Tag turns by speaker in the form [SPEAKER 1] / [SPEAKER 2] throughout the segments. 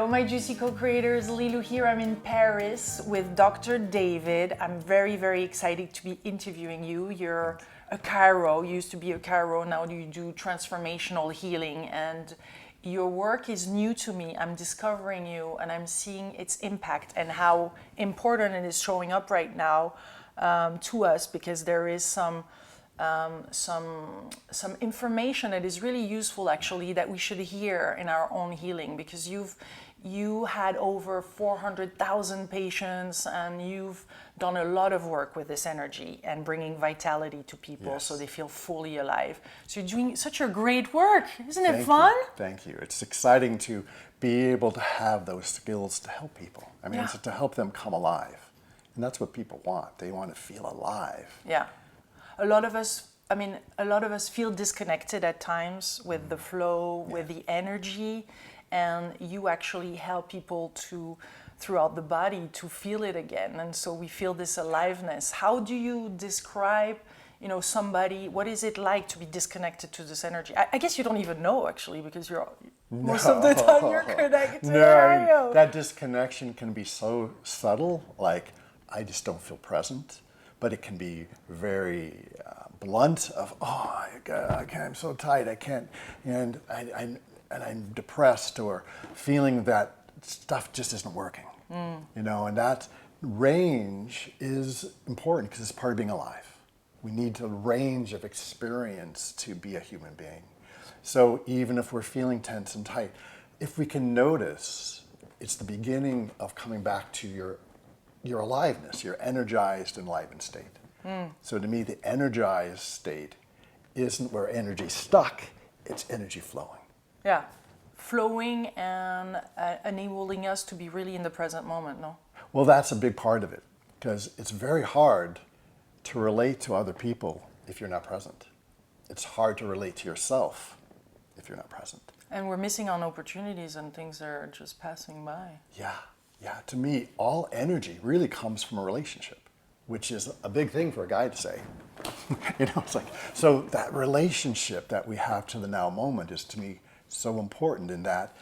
[SPEAKER 1] Hello, my juicy co-creators. Lilou here. I'm in Paris with Dr. David. I'm very, very excited to be interviewing you. You're a chiro, you used to be a chiro, now you do transformational healing, and your work is new to me. I'm discovering you and I'm seeing its impact and how important it is showing up right now to us, because there is some information that is really useful actually that we should hear in our own healing, because you had over 400,000 patients and you've done a lot of work with this energy and bringing vitality to people. Yes. So they feel fully alive. So you're doing such a great work. Isn't it fun?
[SPEAKER 2] Thank you. It's exciting to be able to have those skills to help people. I mean, it's to help them come alive. And that's what people want. They want to feel alive.
[SPEAKER 1] Yeah. A lot of us feel disconnected at times with the flow, with the energy, and you actually help people throughout the body to feel it again. And so we feel this aliveness. How do you describe, somebody, what is it like to be disconnected to this energy? I guess you don't even know actually, because most of the time you're connected.
[SPEAKER 2] No, that disconnection can be so subtle, like I just don't feel present. But it can be very blunt of, I'm so tight, I can't, and I'm depressed, or feeling that stuff just isn't working. And that range is important because it's part of being alive. We need the range of experience to be a human being. So even if we're feeling tense and tight, if we can notice, it's the beginning of coming back to your aliveness, your energized, enlivened state. So to me, the energized state isn't where energy's stuck, it's energy flowing.
[SPEAKER 1] Yeah, flowing and enabling us to be really in the present moment, no?
[SPEAKER 2] Well, that's a big part of it, because it's very hard to relate to other people if you're not present. It's hard to relate to yourself if you're not present.
[SPEAKER 1] And we're missing on opportunities and things are just passing by.
[SPEAKER 2] Yeah, to me, all energy really comes from a relationship, which is a big thing for a guy to say. It's like, so that relationship that we have to the now moment is to me so important, in that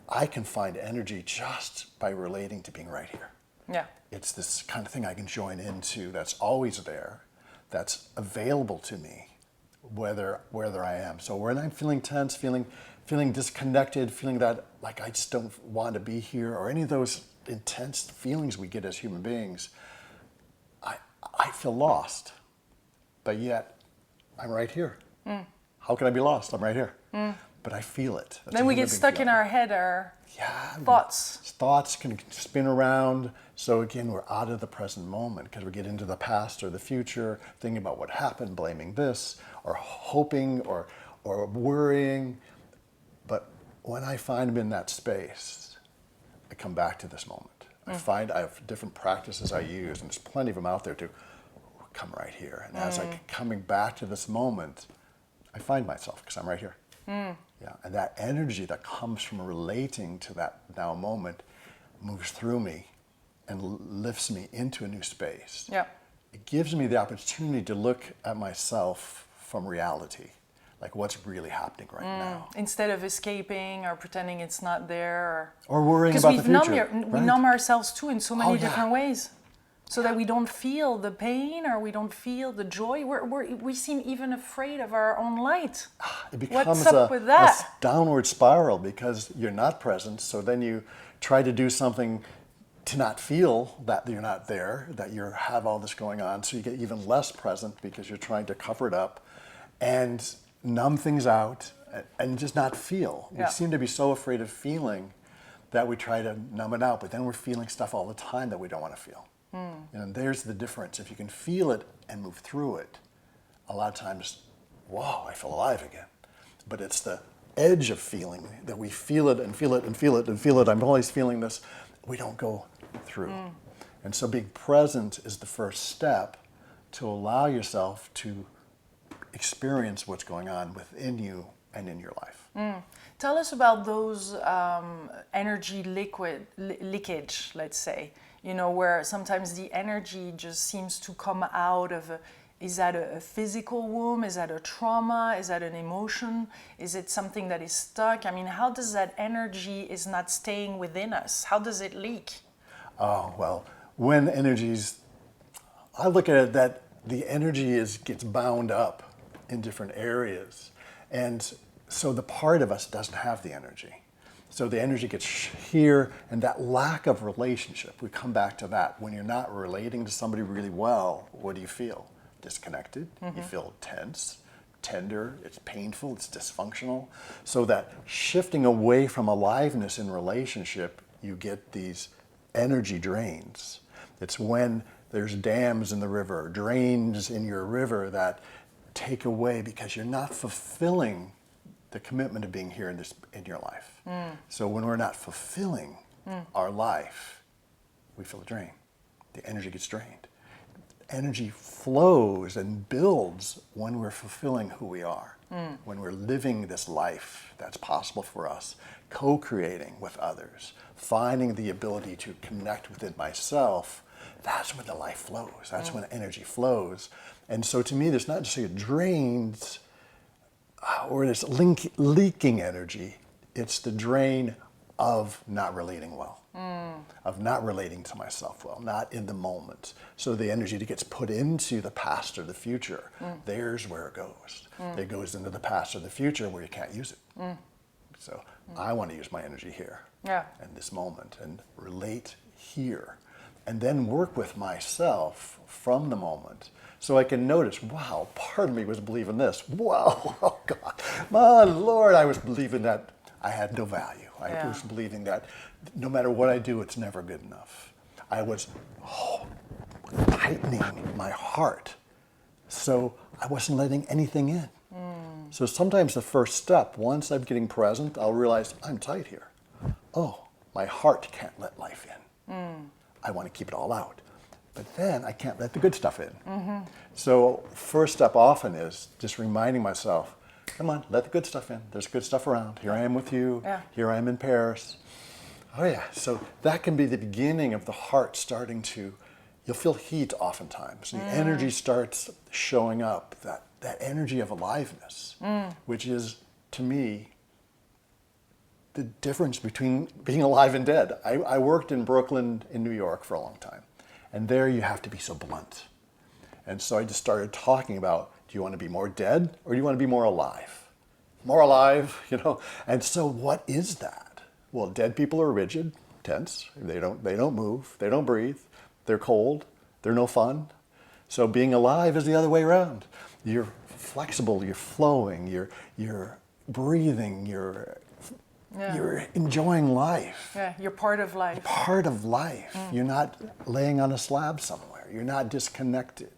[SPEAKER 2] I can find energy just by relating to being right here.
[SPEAKER 1] Yeah.
[SPEAKER 2] It's this kind of thing I can join into that's always there, that's available to me, whether I am. So when I'm feeling tense, feeling disconnected, feeling that like I just don't want to be here, or any of those intense feelings we get as human beings, I feel lost, but yet I'm right here. How can I be lost? I'm right here. But I feel it.
[SPEAKER 1] Then we get stuck in our head, our thoughts.
[SPEAKER 2] Thoughts can spin around. So again, we're out of the present moment because we get into the past or the future, thinking about what happened, blaming this, or hoping, or worrying. But when I find them in that space, I come back to this moment. I find I have different practices I use, and there's plenty of them out there to come right here. And as I coming back to this moment, I find myself, because I'm right here. Yeah, and that energy that comes from relating to that now moment moves through me and lifts me into a new space.
[SPEAKER 1] Yeah.
[SPEAKER 2] It gives me the opportunity to look at myself from reality. Like what's really happening right now.
[SPEAKER 1] Instead of escaping or pretending it's not there.
[SPEAKER 2] Or worrying about the future.
[SPEAKER 1] We numb ourselves too in so many different ways. So that we don't feel the pain or we don't feel the joy. We seem even afraid of our own light.
[SPEAKER 2] It becomes
[SPEAKER 1] What's up with that?
[SPEAKER 2] A downward spiral because you're not present. So then you try to do something to not feel that you're not there, that you have all this going on. So you get even less present because you're trying to cover it up and numb things out and just not feel. We seem to be so afraid of feeling that we try to numb it out, but then we're feeling stuff all the time that we don't want to feel. And there's the difference. If you can feel it and move through it, a lot of times, whoa, I feel alive again. But it's the edge of feeling that we feel it and feel it and feel it and feel it. I'm always feeling this. We don't go through. And so being present is the first step to allow yourself to experience what's going on within you and in your life.
[SPEAKER 1] Tell us about those energy leakage, let's say, where sometimes the energy just seems to come out of Is that a physical wound? Is that a trauma? Is that an emotion? Is it something that is stuck? I mean, how does that energy is not staying within us? How does it leak?
[SPEAKER 2] Oh, well, when energies, I look at it that the energy gets bound up in different areas. And so the part of us doesn't have the energy. So the energy gets here, and that lack of relationship, we come back to that. When you're not relating to somebody really well, what do you feel? Disconnected, you feel tense, tender, it's painful, it's dysfunctional. So that shifting away from aliveness in relationship, you get these energy drains. It's when there's dams in the river, drains in your river that take away because you're not fulfilling the commitment of being here in your life. So when we're not fulfilling our life, we feel a drain. The energy gets drained. Energy flows and builds when we're fulfilling who we are, when we're living this life that's possible for us, co-creating with others, finding the ability to connect within myself. That's when the life flows. That's when energy flows. And so to me, there's not just a drains or this leaking energy. It's the drain of not relating well, of not relating to myself well, not in the moment. So the energy that gets put into the past or the future, there's where it goes. It goes into the past or the future where you can't use it. So I want to use my energy here in this moment and relate here. And then work with myself from the moment. So I can notice, wow, part of me was believing this. Wow, oh God, my Lord, I was believing that I had no value. I was believing that no matter what I do, it's never good enough. I was tightening my heart. So I wasn't letting anything in. So sometimes the first step, once I'm getting present, I'll realize I'm tight here. Oh, my heart can't let life in. I want to keep it all out. But then I can't let the good stuff in. So first step often is just reminding myself, come on, let the good stuff in. There's good stuff around. Here I am with you. Here I am in Paris. Oh yeah, so that can be the beginning of the heart starting to, you'll feel heat oftentimes. The energy starts showing up, that energy of aliveness, which is, to me, the difference between being alive and dead. I worked in Brooklyn, in New York for a long time. And there you have to be so blunt. And so I just started talking about, do you want to be more dead or do you want to be more alive? More alive, you know? And so what is that? Well, dead people are rigid, tense. They don't move, they don't breathe, they're cold, they're no fun. So being alive is the other way around. You're flexible, you're flowing, you're breathing, you're enjoying life.
[SPEAKER 1] Yeah, you're part of life.
[SPEAKER 2] Part of life. You're not laying on a slab somewhere. You're not disconnected.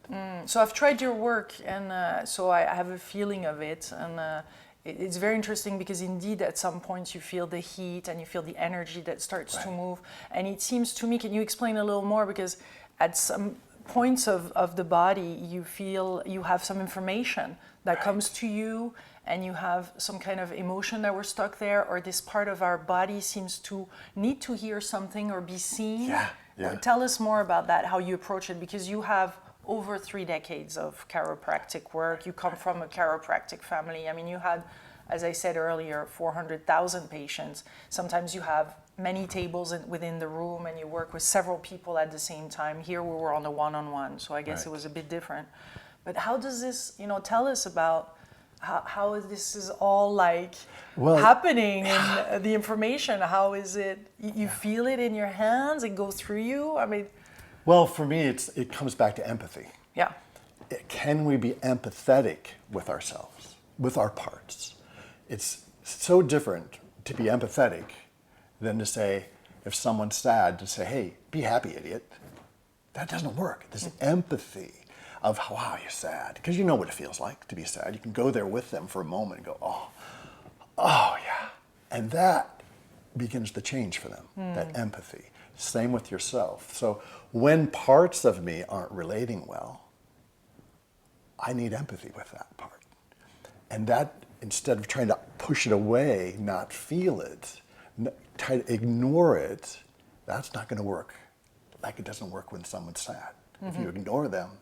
[SPEAKER 1] So I've tried your work, and so I have a feeling of it. And it's very interesting because indeed at some points you feel the heat and you feel the energy that starts to move. And it seems to me, can you explain a little more? Because at some points of the body you feel you have some information that comes to you, and you have some kind of emotion that we're stuck there, or this part of our body seems to need to hear something or be seen. Tell us more about that, how you approach it, because you have over 3 decades of chiropractic work. You come from a chiropractic family. I mean, you had, as I said earlier, 400,000 patients. Sometimes you have many tables within the room and you work with several people at the same time. Here we were on a one-on-one, so I guess it was a bit different. But how does this, tell us about how this is all happening and the information. How is it, you feel it in your hands, it goes through you? I mean...
[SPEAKER 2] Well, for me, it comes back to empathy.
[SPEAKER 1] Yeah.
[SPEAKER 2] Can we be empathetic with ourselves, with our parts? It's so different to be empathetic than to say, if someone's sad, to say, hey, be happy, idiot. That doesn't work. This empathy of, wow, you're sad. Because you know what it feels like to be sad. You can go there with them for a moment and go, oh yeah. And that begins the change for them, that empathy. Same with yourself. So when parts of me aren't relating well, I need empathy with that part. And that, instead of trying to push it away, not feel it, try to ignore it, that's not going to work. Like it doesn't work when someone's sad. If you ignore them,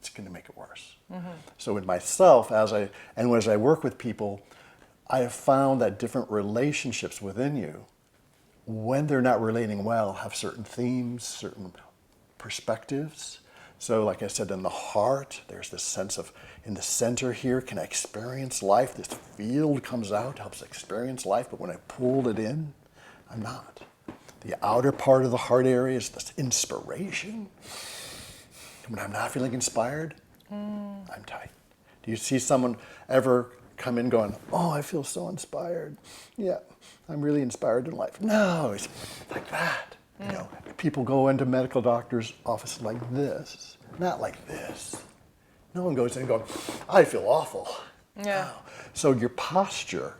[SPEAKER 2] it's going to make it worse. So with myself, as I work with people, I have found that different relationships within you, when they're not relating well, have certain themes, certain perspectives. So like I said, in the heart, there's this sense of, in the center here, can I experience life? This field comes out, helps experience life, but when I pulled it in, I'm not. The outer part of the heart area is this inspiration. When I'm not feeling inspired, I'm tight. Do you see someone ever come in going, oh, I feel so inspired. Yeah, I'm really inspired in life. No, it's like that. You know, people go into medical doctors' offices like this, not like this. No one goes in and goes, I feel awful.
[SPEAKER 1] Yeah.
[SPEAKER 2] No. So your posture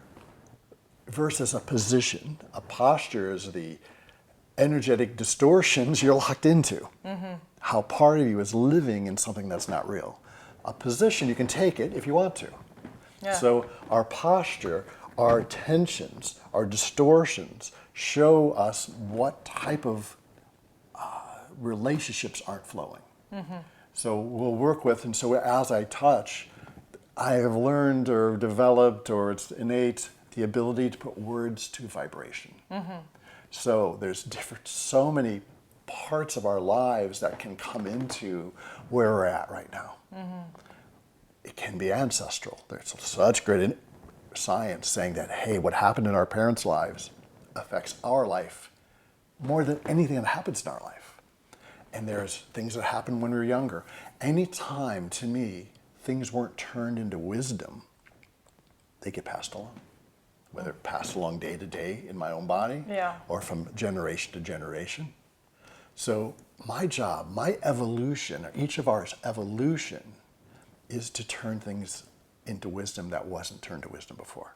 [SPEAKER 2] versus a position. A posture is the energetic distortions you're locked into. How part of you is living in something that's not real. A position, you can take it if you want to.
[SPEAKER 1] Yeah.
[SPEAKER 2] So our posture, our tensions, our distortions show us what type of relationships aren't flowing. So we'll work with, and so as I touch, I have learned or developed, or it's innate, the ability to put words to vibration. So there's so many parts of our lives that can come into where we're at right now. It can be ancestral. There's such great science saying that, hey, what happened in our parents' lives affects our life more than anything that happens in our life. And there's things that happen when we were younger. Anytime, to me, things weren't turned into wisdom, they get passed along. Whether passed along day to day in my own body, or from generation to generation. So my job, my evolution, or each of ours evolution, is to turn things into wisdom that wasn't turned to wisdom before.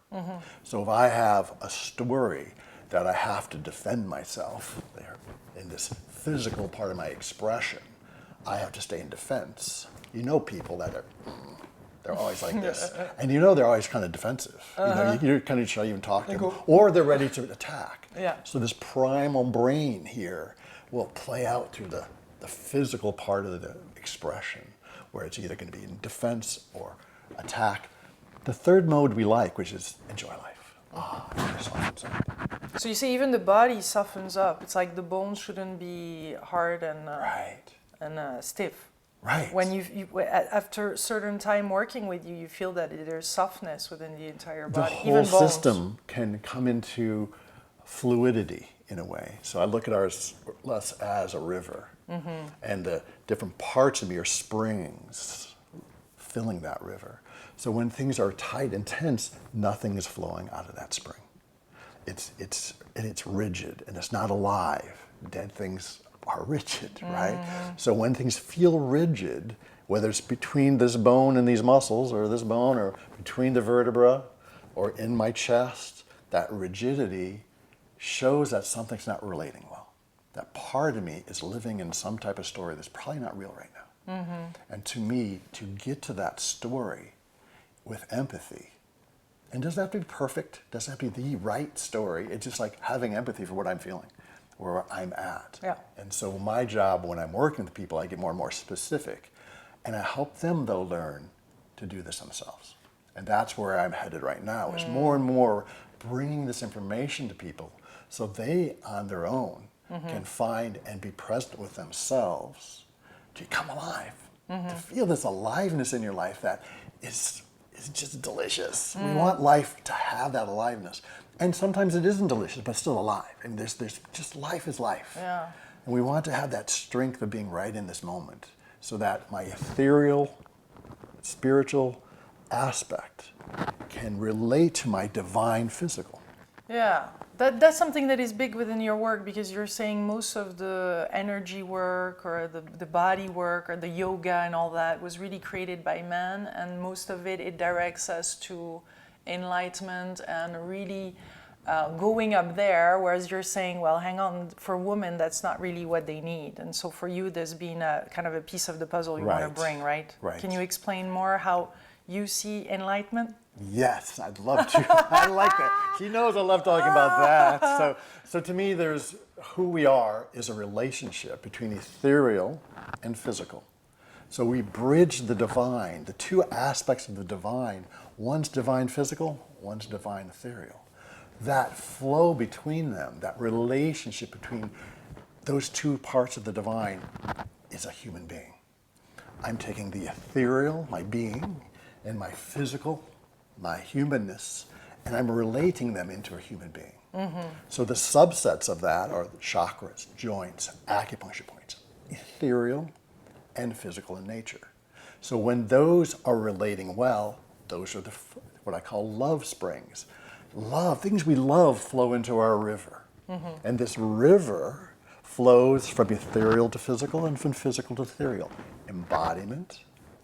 [SPEAKER 2] So if I have a story that I have to defend myself there in this physical part of my expression, I have to stay in defense. You know people that are, they're always like this. And you know they're always kind of defensive. You know, you kind of try to even talk to them. Or they're ready to attack. So this primal brain here will play out through the physical part of the expression, where it's either going to be in defense or attack. The third mode we like, which is enjoy life.
[SPEAKER 1] So you see, even the body softens up. It's like the bones shouldn't be hard and stiff.
[SPEAKER 2] Right.
[SPEAKER 1] When after a certain time working with you, you feel that there's softness within the entire body.
[SPEAKER 2] The whole system can come into fluidity in a way. So I look at ours less as a river, and the different parts of me are springs filling that river. So when things are tight and tense, nothing is flowing out of that spring. It's rigid and it's not alive. Dead things are rigid, right? So when things feel rigid, whether it's between this bone and these muscles, or this bone, or between the vertebra, or in my chest, that rigidity shows that something's not relating well. That part of me is living in some type of story that's probably not real right now. And to me, to get to that story with empathy, and doesn't have to be perfect, doesn't have to be the right story, it's just like having empathy for what I'm feeling, where I'm at. And so my job when I'm working with people, I get more and more specific, and I help them though learn to do this themselves. And that's where I'm headed right now, is more and more bringing this information to people so they on their own can find and be present with themselves to come alive, to feel this aliveness in your life that is just delicious. We want life to have that aliveness. And sometimes it isn't delicious, but still alive. And there's just life is life. And we want to have that strength of being right in this moment so that my ethereal, spiritual aspect can relate to my divine physical.
[SPEAKER 1] That's something that is big within your work, because you're saying most of the energy work or the body work or the yoga and all that was really created by man, and most of it directs us to enlightenment and really going up there, whereas you're saying, well, hang on, for women that's not really what they need. And so for you there's been a kind of a piece of the puzzle you want to bring, right? Can you explain more how you see enlightenment?
[SPEAKER 2] Yes, I'd love to. I like that. She knows I love talking about that. So to me, there's who we are is a relationship between ethereal and physical. So we bridge the divine, the two aspects of the divine. One's divine physical, one's divine ethereal. That flow between them, that relationship between those two parts of the divine is a human being. I'm taking the ethereal, my being, and my physical, my humanness, and I'm relating them into a human being. So the subsets of that are the chakras, joints, acupuncture points, ethereal and physical in nature. So when those are relating well, those are what I call love springs. Love, things we love flow into our river. And this river flows from ethereal to physical and from physical to ethereal. Embodiment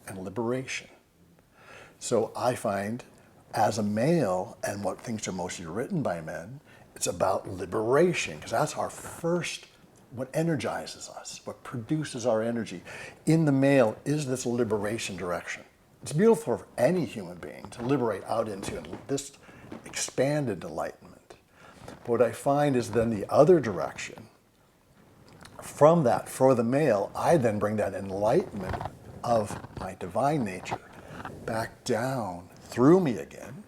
[SPEAKER 2] and liberation. So I find as a male, and what things are mostly written by men, it's about liberation, because that's our first, what energizes us, what produces our energy. In the male is this liberation direction. It's beautiful for any human being to liberate out into this expanded enlightenment. But what I find is then the other direction, from that, for the male, I then bring that enlightenment of my divine nature back down through me again,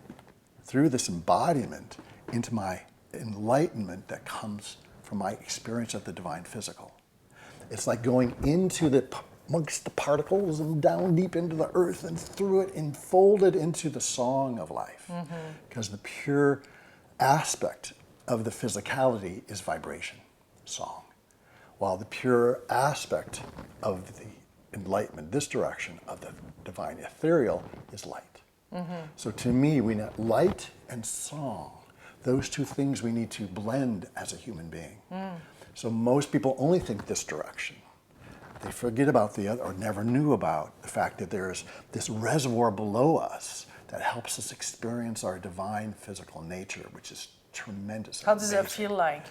[SPEAKER 2] through this embodiment, into my enlightenment that comes from my experience of the divine physical. It's like going into amongst the particles and down deep into the earth and through it and folded into the song of life. Because the pure aspect of the physicality is vibration, song. While the pure aspect of the enlightenment, this direction of the divine ethereal, is light. So to me, we know light and song, those two things we need to blend as a human being. So most people only think this direction. They forget about the other, or never knew about the fact that there's this reservoir below us that helps us experience our divine physical nature, which is tremendous.
[SPEAKER 1] How does that feel like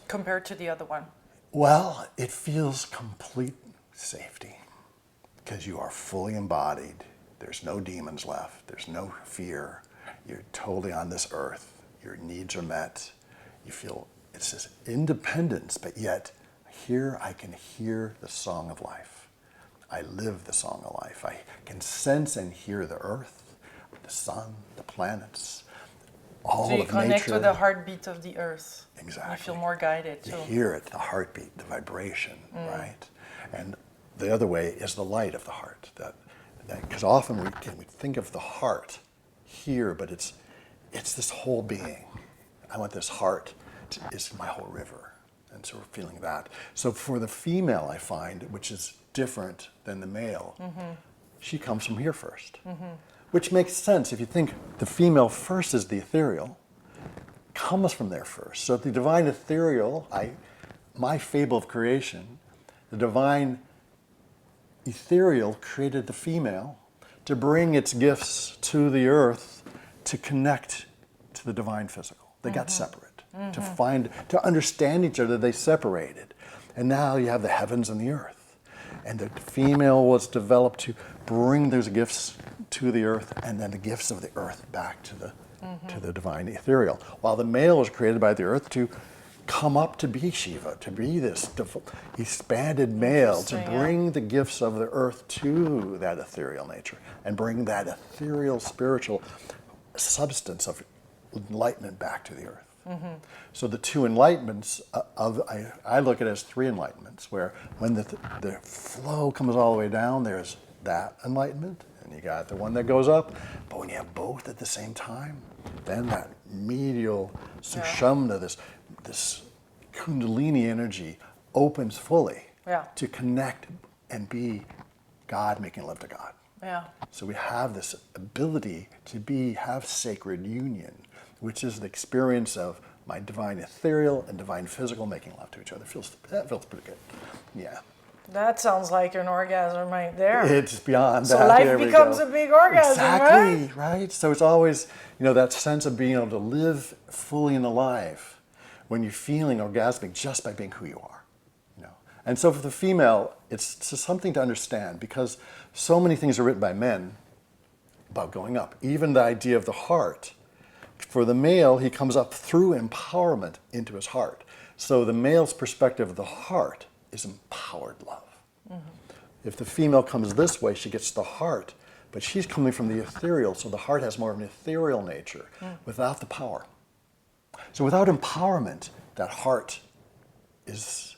[SPEAKER 1] compared to the other one?
[SPEAKER 2] Well, it feels complete safety because you are fully embodied. There's no demons left. There's no fear. You're totally on this earth. Your needs are met. You feel it's this independence, but yet here I can hear the song of life. I live the song of life. I can sense and hear the earth, the sun, the planets, all of nature.
[SPEAKER 1] So you connect with the heartbeat of the earth.
[SPEAKER 2] Exactly.
[SPEAKER 1] You feel more guided too.
[SPEAKER 2] You hear it, the heartbeat, the vibration, right? And the other way is the light of the heart. Because often we think of the heart here, but it's this whole being. I want this heart is my whole river. And so we're feeling that. So for the female, I find, which is different than the male, she comes from here first. Which makes sense. If you think the female first is the ethereal, comes from there first. So the divine ethereal, my fable of creation, the divine ethereal created the female to bring its gifts to the earth to connect to the divine physical. They got separate. To understand each other, they separated. And now you have the heavens and the earth. And the female was developed to bring those gifts to the earth, and then the gifts of the earth back to the divine ethereal. While the male was created by the earth to come up to be Shiva, to be this expanded male, to bring the gifts of the earth to that ethereal nature and bring that ethereal spiritual substance of enlightenment back to the earth. So the two enlightenments I look at it as three enlightenments, where when the flow comes all the way down, there's that enlightenment, and you got the one that goes up. But when you have both at the same time, then that medial sushumna, this kundalini energy opens fully to connect and be God making love to God. So we have this ability to have sacred union, which is the experience of my divine ethereal and divine physical making love to each other. That feels pretty good. Yeah.
[SPEAKER 1] That sounds like an orgasm right there.
[SPEAKER 2] It's beyond that.
[SPEAKER 1] So life becomes a big orgasm,
[SPEAKER 2] exactly, right? So it's always, that sense of being able to live fully and alive when you're feeling orgasmic just by being who you are. And so for the female, it's just something to understand, because so many things are written by men about going up. Even the idea of the heart. For the male, he comes up through empowerment into his heart. So the male's perspective of the heart is empowered love. If the female comes this way, she gets the heart, but she's coming from the ethereal, so the heart has more of an ethereal nature without the power. So without empowerment, that heart is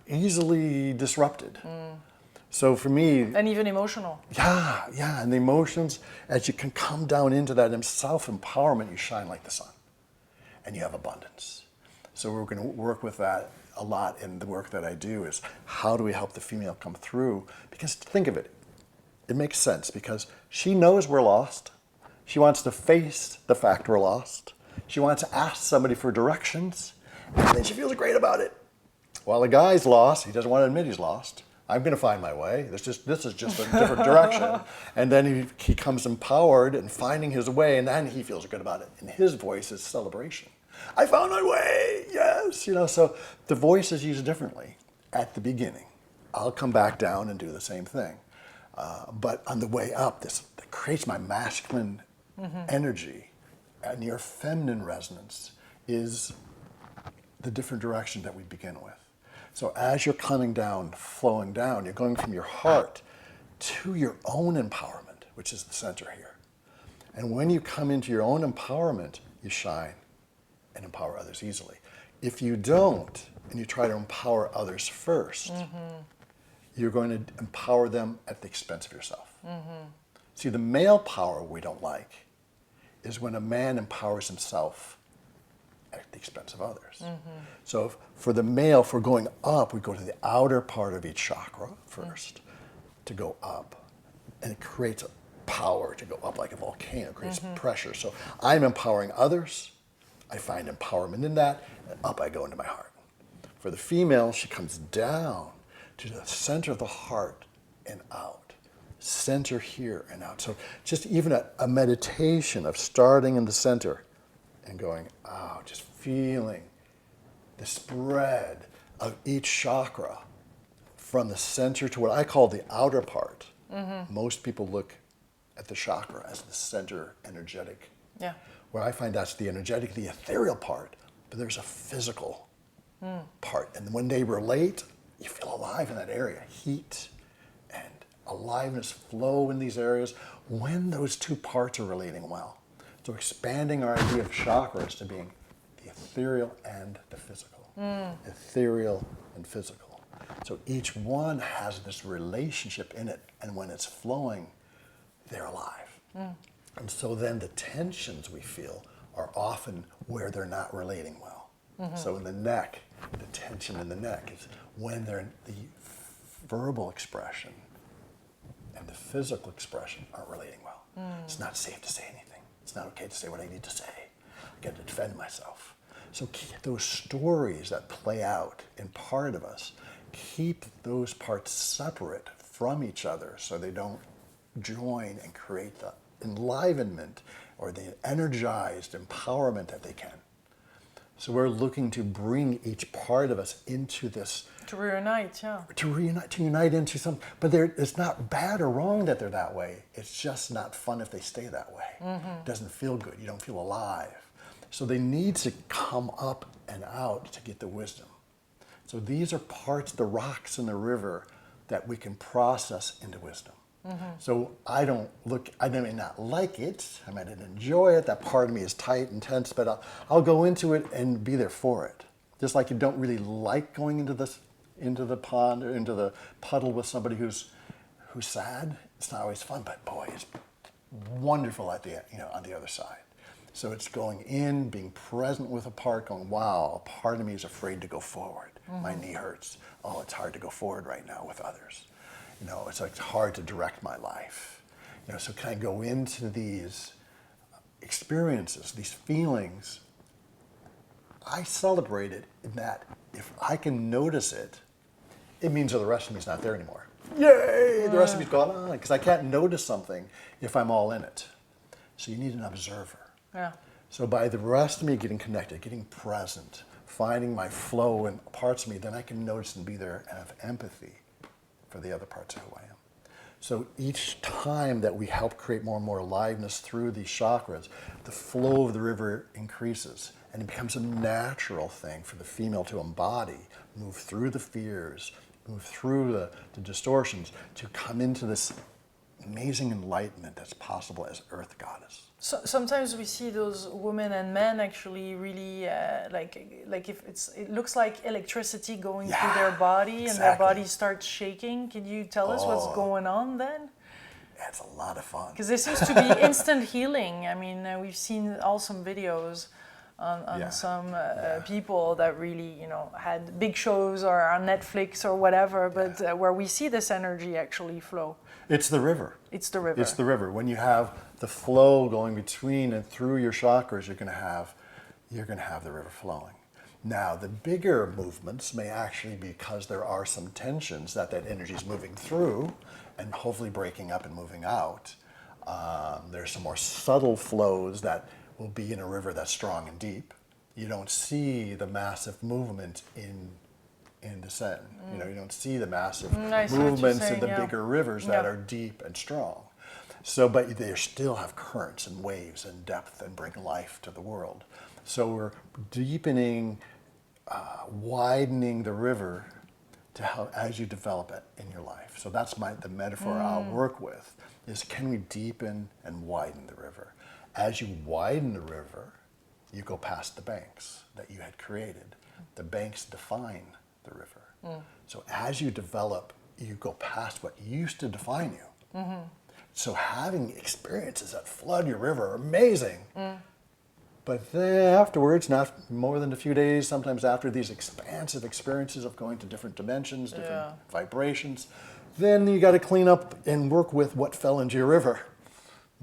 [SPEAKER 2] easily disrupted. So for me...
[SPEAKER 1] And even emotional.
[SPEAKER 2] Yeah, and the emotions, as you can come down into that self-empowerment, you shine like the sun, and you have abundance. So we're going to work with that a lot in the work that I do, is how do we help the female come through? Because think of it, it makes sense, because she knows we're lost. She wants to face the fact we're lost. She wants to ask somebody for directions, and then she feels great about it. While the guy's lost, he doesn't want to admit he's lost. I'm going to find my way. This is just a different direction. And then he comes empowered and finding his way, and then he feels good about it. And his voice is celebration. I found my way, yes. So the voice is used differently at the beginning. I'll come back down and do the same thing. But on the way up, this creates my masculine energy, and your feminine resonance is the different direction that we begin with. So as you're coming down, flowing down, you're going from your heart to your own empowerment, which is the center here. And when you come into your own empowerment, you shine and empower others easily. If you don't, and you try to empower others first, you're going to empower them at the expense of yourself. See, the male power we don't like is when a man empowers himself at the expense of others. So for the male, if we're going up, we go to the outer part of each chakra first to go up. And it creates a power to go up like a volcano, it creates pressure. So I'm empowering others, I find empowerment in that, and up I go into my heart. For the female, she comes down to the center of the heart and out. Center here and out. So just even a meditation of starting in the center and going out, just feeling the spread of each chakra from the center to what I call the outer part. Most people look at the chakra as the center energetic.
[SPEAKER 1] Yeah.
[SPEAKER 2] Where I find that's the energetic, the ethereal part, but there's a physical part. And when they relate, you feel alive in that area. Heat and aliveness flow in these areas when those two parts are relating well. So expanding our idea of chakras to being the ethereal and the physical. Ethereal and physical. So each one has this relationship in it, and when it's flowing, they're alive. And so then the tensions we feel are often where they're not relating well. So in the neck, the tension in the neck is when they're the verbal expression and the physical expression aren't relating well. It's not safe to say anything. It's not okay to say what I need to say. I got to defend myself. So keep those stories that play out in part of us, keep those parts separate from each other so they don't join and create the enlivenment or the energized empowerment that they can. So we're looking to bring each part of us into this.
[SPEAKER 1] To reunite, yeah.
[SPEAKER 2] To unite into something. But it's not bad or wrong that they're that way. It's just not fun if they stay that way. It doesn't feel good. You don't feel alive. So they need to come up and out to get the wisdom. So these are parts, the rocks in the river, that we can process into wisdom. So I may not like it, I might not enjoy it, that part of me is tight and tense, but I'll go into it and be there for it. Just like you don't really like going into the pond or into the puddle with somebody who's sad. It's not always fun, but boy, it's wonderful at the on the other side. So it's going in, being present with a part, going, wow, a part of me is afraid to go forward. My knee hurts. Oh, it's hard to go forward right now with others. It's like it's hard to direct my life. So can I go into these experiences, these feelings? I celebrate it in that if I can notice it, it means that the rest of me is not there anymore. Yay! The rest of me's gone on, because I can't notice something if I'm all in it. So you need an observer.
[SPEAKER 1] Yeah.
[SPEAKER 2] So by the rest of me getting connected, getting present, finding my flow in parts of me, then I can notice and be there and have empathy for the other parts of who I am. So each time that we help create more and more aliveness through these chakras, the flow of the river increases, and it becomes a natural thing for the female to embody, move through the fears, move through the distortions to come into this amazing enlightenment that's possible as Earth Goddess.
[SPEAKER 1] So sometimes we see those women and men actually really like if it looks like electricity going through their body and their body starts shaking. Can you tell us what's going on then?
[SPEAKER 2] It's a lot of fun.
[SPEAKER 1] Because there seems to be instant healing. I mean, we've seen awesome videos on some people that really, had big shows or on Netflix or whatever, but where we see this energy actually flow.
[SPEAKER 2] It's the river.
[SPEAKER 1] It's the river.
[SPEAKER 2] It's the river. When you have the flow going between and through your chakras, you're going to have the river flowing. Now, the bigger movements may actually be because there are some tensions that energy is moving through and hopefully breaking up and moving out. There's some more subtle flows that will be in a river that's strong and deep. You don't see the massive movement in the Seine. You don't see the massive movements in the bigger rivers that are deep and strong. So, but they still have currents and waves and depth and bring life to the world. So we're deepening, widening the river to help as you develop it in your life. So that's the metaphor I'll work with, is can we deepen and widen the river? As you widen the river, you go past the banks that you had created. The banks define the river. So as you develop, you go past what used to define you. So having experiences that flood your river are amazing. But then afterwards, not more than a few days, sometimes after these expansive experiences of going to different dimensions, different vibrations, then you got to clean up and work with what fell into your river.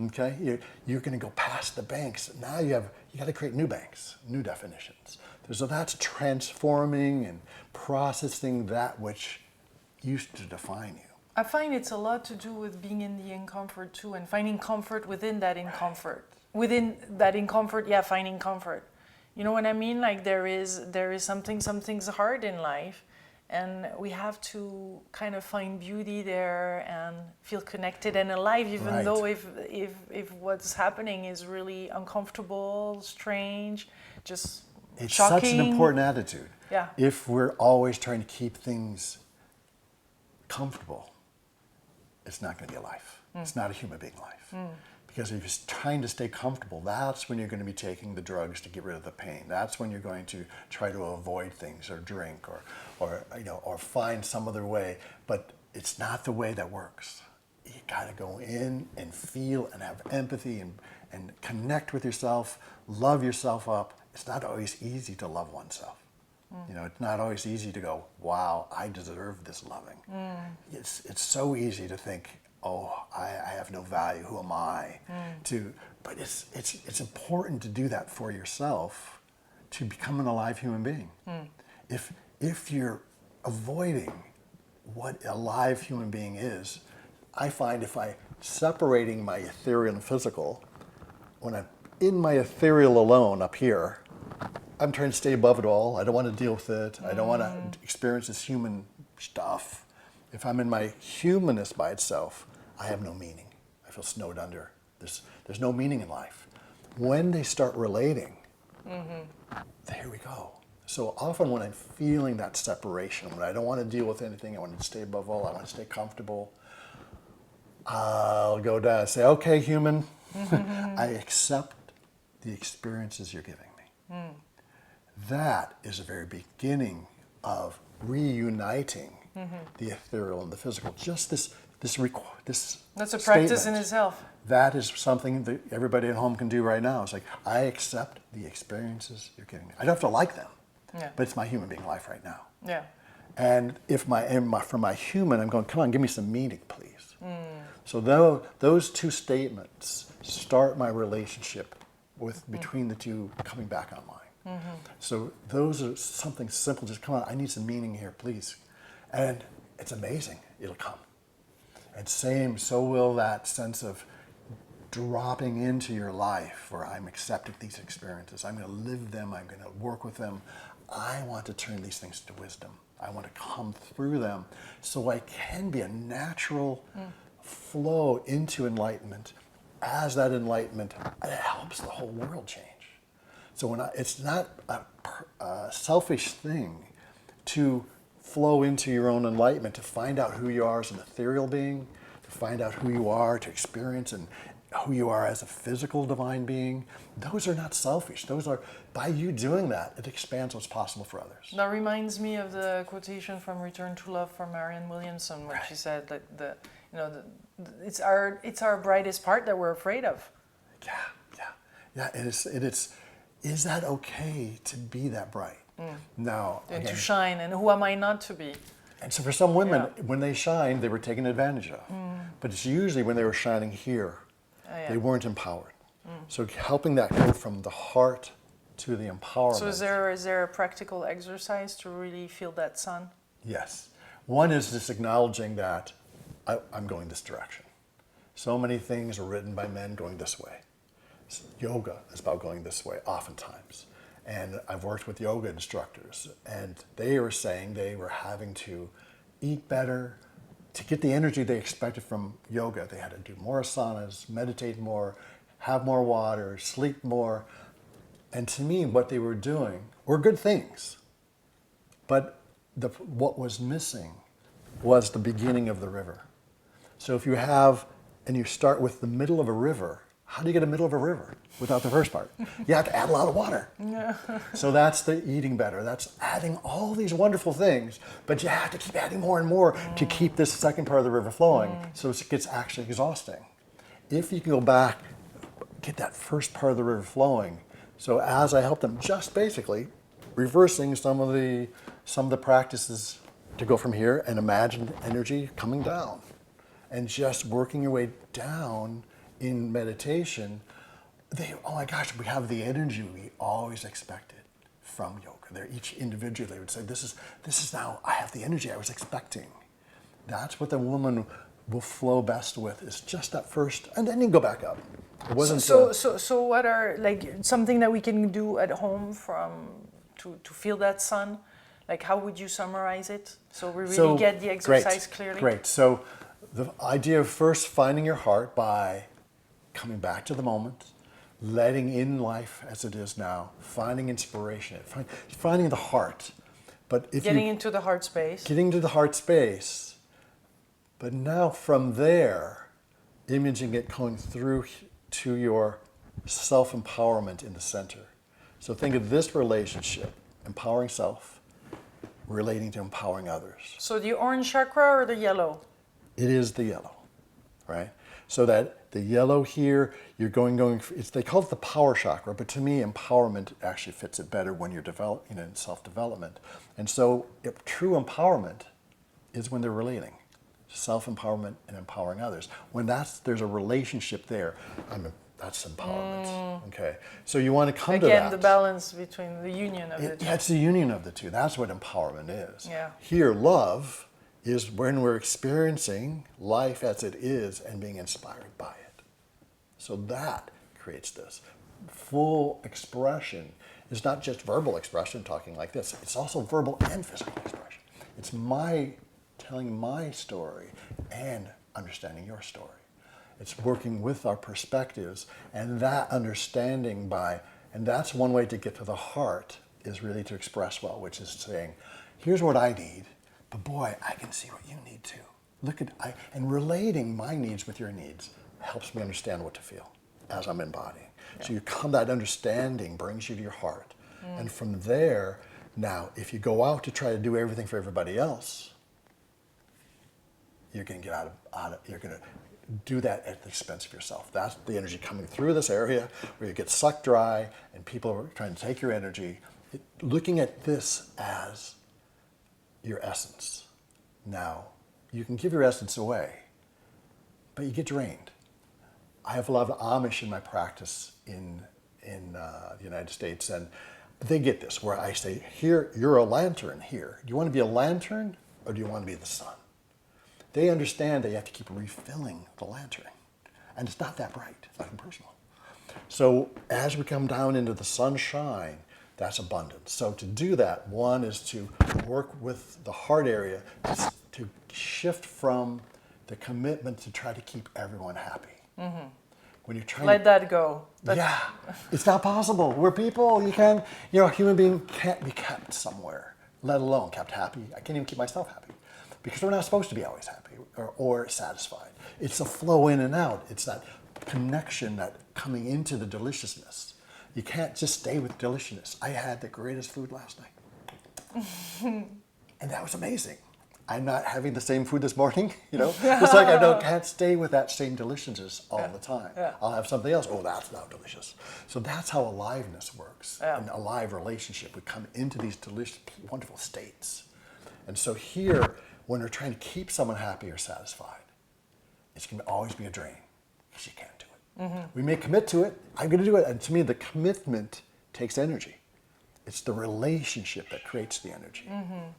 [SPEAKER 2] Okay, you're going to go past the banks. Now you got to create new banks, new definitions. So that's transforming and processing that which used to define you.
[SPEAKER 1] I find it's a lot to do with being in the incomfort too, and finding comfort within that incomfort. Within that incomfort, finding comfort. You know what I mean? Like there is something's hard in life, and we have to kind of find beauty there and feel connected and alive, even though if what's happening is really uncomfortable, strange, just
[SPEAKER 2] it's
[SPEAKER 1] shocking.
[SPEAKER 2] Such an important attitude.
[SPEAKER 1] Yeah.
[SPEAKER 2] If we're always trying to keep things comfortable, it's not going to be a life. It's not a human being life. Because if you're trying to stay comfortable, that's when you're going to be taking the drugs to get rid of the pain. That's when you're going to try to avoid things or drink or find some other way. But it's not the way that works. You got to go in and feel and have empathy and connect with yourself, love yourself up. It's not always easy to love oneself. It's not always easy to go, wow, I deserve this loving. It's so easy to think, oh, I have no value. Who am I? But it's important to do that for yourself to become an alive human being. If you're avoiding what a live human being is, I find if I separating my ethereal and physical, when I'm in my ethereal alone up here, I'm trying to stay above it all. I don't want to deal with it. I don't want to experience this human stuff. If I'm in my humanness by itself, I have no meaning. I feel snowed under. There's no meaning in life. When they start relating, there we go. So often when I'm feeling that separation, when I don't want to deal with anything, I want to stay above all, I want to stay comfortable, I'll go down and say, okay, human, I accept the experiences you're giving me. That is a very beginning of reuniting the ethereal and the physical. Just this
[SPEAKER 1] that's a practice in itself.
[SPEAKER 2] That is something that everybody at home can do right now. It's like, I accept the experiences you're giving me. I don't have to like them, but it's my human being life right now.
[SPEAKER 1] Yeah.
[SPEAKER 2] And for my human, I'm going, come on, give me some meaning, please. So those two statements start my relationship between the two coming back online. So those are something simple. Just come on, I need some meaning here, please. And it's amazing. It'll come. And so will that sense of dropping into your life where I'm accepting these experiences. I'm going to live them. I'm going to work with them. I want to turn these things to wisdom. I want to come through them so I can be a natural flow into enlightenment. As that enlightenment, it helps the whole world change. So it's not a selfish thing to flow into your own enlightenment, to find out who you are as an ethereal being, to find out who you are, to experience and who you are as a physical divine being, those are not selfish. Those are, by you doing that, it expands what's possible for others.
[SPEAKER 1] That reminds me of the quotation from Return to Love from Marianne Williamson, where she said that it's our brightest part that we're afraid of.
[SPEAKER 2] Yeah. Is that okay to be that bright? Now,
[SPEAKER 1] And
[SPEAKER 2] again,
[SPEAKER 1] to shine, and who am I not to be?
[SPEAKER 2] and so for some women, when they shine, they were taken advantage of. But it's usually when they were shining here, they weren't empowered. So helping that go from the heart to the empowerment.
[SPEAKER 1] So is there a practical exercise to really feel that sun?
[SPEAKER 2] Yes. One is just acknowledging that I'm going this direction. So many things are written by men going this way. Yoga is about going this way, oftentimes. And I've worked with yoga instructors, and they were saying they were having to eat better. To get the energy they expected from yoga, they had to do more asanas, meditate more, have more water, sleep more. And to me, what they were doing were good things. But what was missing was the beginning of the river. So if you have, and you start with the middle of a river, how do you get a middle of a river without the first part? You have to add a lot of water. So that's the eating better. That's adding all these wonderful things, but you have to keep adding more and more to keep this second part of the river flowing, so it gets actually exhausting. If you can go back, get that first part of the river flowing. So as I help them, just basically reversing some of the practices to go from here and imagine energy coming down, and just working your way down in meditation, oh my gosh, we have the energy we always expected from yoga. They're each individually, they would say, this is now, I have the energy I was expecting. That's what the woman will flow best with, is just that first, and then you go back up. It wasn't
[SPEAKER 1] so what are, like, something that we can do at home to feel that sun? Like, how would you summarize it? So we really get the exercise clearly?
[SPEAKER 2] Great. So the idea of first finding your heart by coming back to the moment, letting in life as it is now, finding inspiration, finding the heart. But if
[SPEAKER 1] getting into the heart space.
[SPEAKER 2] Getting into the heart space. But now from there, imaging it going through to your self-empowerment in the center. So think of this relationship, empowering self, relating to empowering others.
[SPEAKER 1] So the orange chakra or the yellow?
[SPEAKER 2] It is the yellow, right? So that the yellow here, you're going, they call it the power chakra, but to me, empowerment actually fits it better when you're in self-development. And so true empowerment is when they're relating. Self-empowerment and empowering others. When there's a relationship there, that's empowerment. Okay, so you want to come to that.
[SPEAKER 1] Again, the balance between the union of the two.
[SPEAKER 2] Yeah, it's the union of the two. That's what empowerment is.
[SPEAKER 1] Yeah.
[SPEAKER 2] Here, love is when we're experiencing life as it is and being inspired by it. So that creates this. Full expression is not just verbal expression, talking like this. It's also verbal and physical expression. It's telling my story and understanding your story. It's working with our perspectives, and that understanding and that's one way to get to the heart, is really to express well, which is saying, here's what I need, but boy, I can see what you need too. And relating my needs with your needs helps me understand what to feel as I'm embodying. Yeah. So that understanding brings you to your heart. And from there, now, if you go out to try to do everything for everybody else, you're going to you're going to do that at the expense of yourself. That's the energy coming through this area where you get sucked dry and people are trying to take your energy. Looking at this as your essence. Now, you can give your essence away, but you get drained. I have a lot of Amish in my practice in the United States, and they get this, where I say, here, you're a lantern here. Do you want to be a lantern or do you want to be the sun? They understand that you have to keep refilling the lantern. And it's not that bright, it's nothing personal. So as we come down into the sunshine, that's abundance. So to do that, one is to work with the heart area to shift from the commitment to try to keep everyone happy. Mm-hmm. When you're trying
[SPEAKER 1] let that go.
[SPEAKER 2] It's not possible. We're people. A human being can't be kept somewhere. let alone kept happy. I can't even keep myself happy because we're not supposed to be always happy or satisfied. It's a flow in and out. It's that connection, that coming into the deliciousness. You can't just stay with deliciousness. I had the greatest food last night. And that was amazing. I'm not having the same food this morning, you know? It's like can't stay with that same deliciousness all the time.
[SPEAKER 1] Yeah.
[SPEAKER 2] I'll have something else. Oh, that's not delicious. So that's how aliveness works.
[SPEAKER 1] Yeah.
[SPEAKER 2] An alive relationship. We come into these delicious, wonderful states. And so here, when we're trying to keep someone happy or satisfied, it's going to always be a drain because you can't do it. Mm-hmm. We may commit to it. I'm going to do it. And to me, the commitment takes energy. It's the relationship that creates the energy. Mm-hmm.